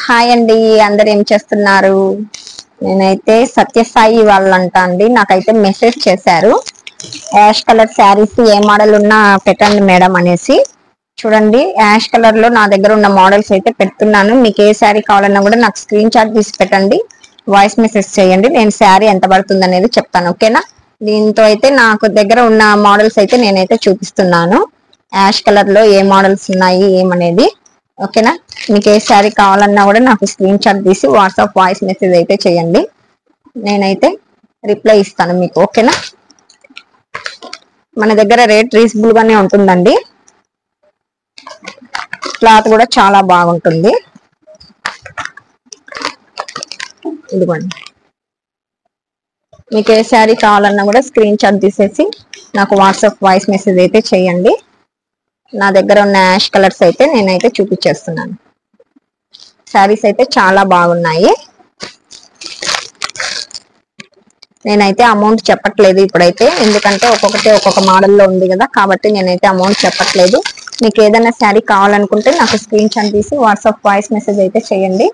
Hi అండి, అందరు ఏం చేస్తున్నారు? నేనైతే సత్యసాయి వాళ్ళంట అండి, నాకైతే మెసేజ్ చేశారు. యాష్ కలర్ శారీస్ ఏ మోడల్ ఉన్నా పెట్టండి మేడం అనేసి. చూడండి, యాష్ కలర్ లో నా దగ్గర ఉన్న మోడల్స్ అయితే పెడుతున్నాను. మీకు ఏ శారీ కావాలన్నా కూడా నాకు స్క్రీన్ షాట్ తీసి పెట్టండి, వాయిస్ మెసేజ్ చేయండి. నేను శారీ ఎంత పడుతుంది అనేది చెప్తాను, ఓకేనా? దీంతో అయితే నాకు దగ్గర ఉన్న మోడల్స్ అయితే నేనైతే చూపిస్తున్నాను. యాష్ కలర్ లో ఏ మోడల్స్ ఉన్నాయి ఏమనేది, ఓకేనా? మీకు ఏ శారీ కావాలన్నా కూడా నాకు స్క్రీన్ షాట్ తీసి వాట్సాప్ వాయిస్ మెసేజ్ అయితే చేయండి, నేనైతే రిప్లై ఇస్తాను మీకు, ఓకేనా? మన దగ్గర రేట్ రీజనబుల్ గానే ఉంటుందండి, క్లాత్ కూడా చాలా బాగుంటుంది. ఇదిగోండి, మీకు ఏ శారీ కావాలన్నా కూడా స్క్రీన్ షాట్ తీసేసి నాకు వాట్సాప్ వాయిస్ మెసేజ్ అయితే చేయండి. నా దగ్గర ఉన్న యాష్ కలర్స్ అయితే నేనైతే చూపించేస్తున్నాను. శారీస్ అయితే చాలా బాగున్నాయి. నేనైతే అమౌంట్ చెప్పట్లేదు ఇప్పుడైతే, ఎందుకంటే ఒక్కొక్కటి ఒక్కొక్క మోడల్లో ఉంది కదా, కాబట్టి నేనైతే అమౌంట్ చెప్పట్లేదు. మీకు ఏదైనా శారీ కావాలనుకుంటే నాకు స్క్రీన్ షాట్ తీసి వాట్సాప్ వాయిస్ మెసేజ్ అయితే చేయండి.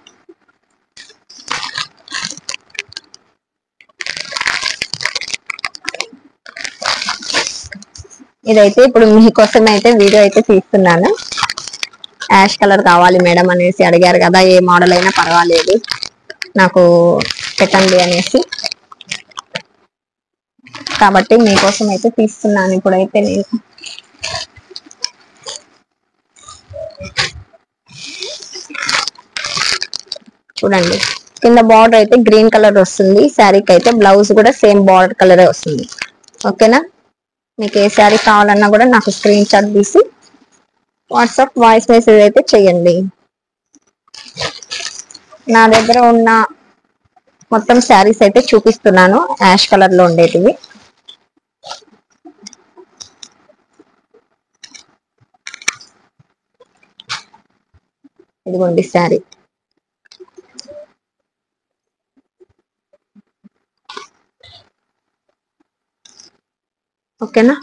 ఇదైతే ఇప్పుడు మీకోసం అయితే వీడియో అయితే తీస్తున్నాను. యాష్ కలర్ కావాలి మేడం అనేసి అడిగారు కదా, ఏ మోడల్ అయినా పర్వాలేదు నాకు పెట్టండి అనేసి, కాబట్టి మీకోసం అయితే తీస్తున్నాను ఇప్పుడైతే నేను. చూడండి, కింద బార్డర్ అయితే గ్రీన్ కలర్ వస్తుంది, శారీకి అయితే బ్లౌజ్ కూడా సేమ్ బార్డర్ కలరే వస్తుంది, ఓకేనా? మీకు ఏ శారీ కావాలన్నా కూడా నాకు స్క్రీన్ షాట్ తీసి వాట్సాప్ వాయిస్ మెసేజ్ అయితే చేయండి. నా దగ్గర ఉన్న మొత్తం శారీస్ అయితే చూపిస్తున్నాను, యాష్ కలర్ లో ఉండేటివి. ఇదిగోండి శారీ, ఓకేనా?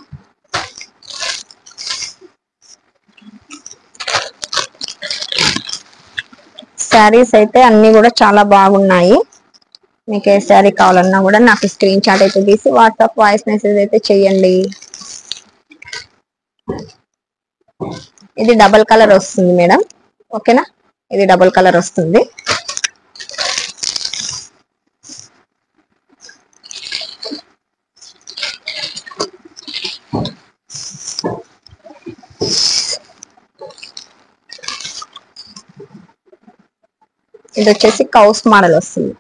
శారీస్ అయితే అన్ని కూడా చాలా బాగున్నాయి. మీకు ఏ శారీ కావాలన్నా కూడా నాకు స్క్రీన్ షాట్ అయితే తీసి వాట్సాప్ వాయిస్ మెసేజ్ అయితే చెయ్యండి. ఇది డబల్ కలర్ వస్తుంది మేడం, ఓకేనా? ఇది డబల్ కలర్ వస్తుంది. ఇది వచ్చేసి కౌస్ మోడల్ వస్తుంది.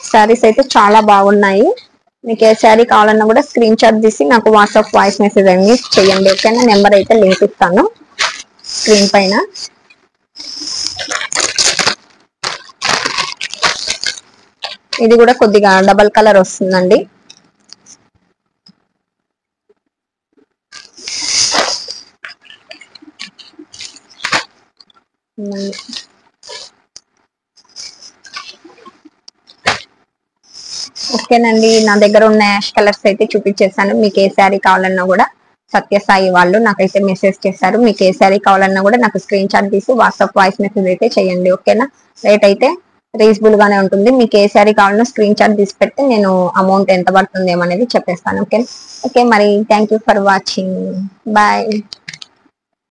శారీస్ అయితే చాలా బాగున్నాయి. మీకు ఏ శారీ కావాలన్నా కూడా స్క్రీన్ షాట్ తీసి నాకు వాట్సాప్ వాయిస్ మెసేజ్ అన్ని చేయండి, ఓకేనా? నెంబర్ అయితే లింక్ ఇస్తాను స్క్రీన్ పైన. ఇది కూడా కొద్దిగా డబల్ కలర్ వస్తుందండి. ఓకేనండి, నా దగ్గర ఉన్న యాష్ కలర్స్ అయితే చూపించేసాను. మీకు ఏ శారీ కావాలన్నా కూడా సత్యసాయి వాళ్ళు నాకైతే మెసేజ్ చేశారు. మీకు ఏ శారీ కావాలన్నా కూడా నాకు స్క్రీన్ షాట్ తీసి వాట్సాప్ వాయిస్ మెసేజ్ అయితే చేయండి, ఓకేనా? రేట్ అయితే రీజనబుల్ గానే ఉంటుంది. మీకు ఏ శారీ కావాలన్నా స్క్రీన్ షాట్ తీసి పెడితే నేను అమౌంట్ ఎంత పడుతుంది ఏమనేది చెప్పేస్తాను, ఓకే? ఓకే, మరి thank you for watching, bye.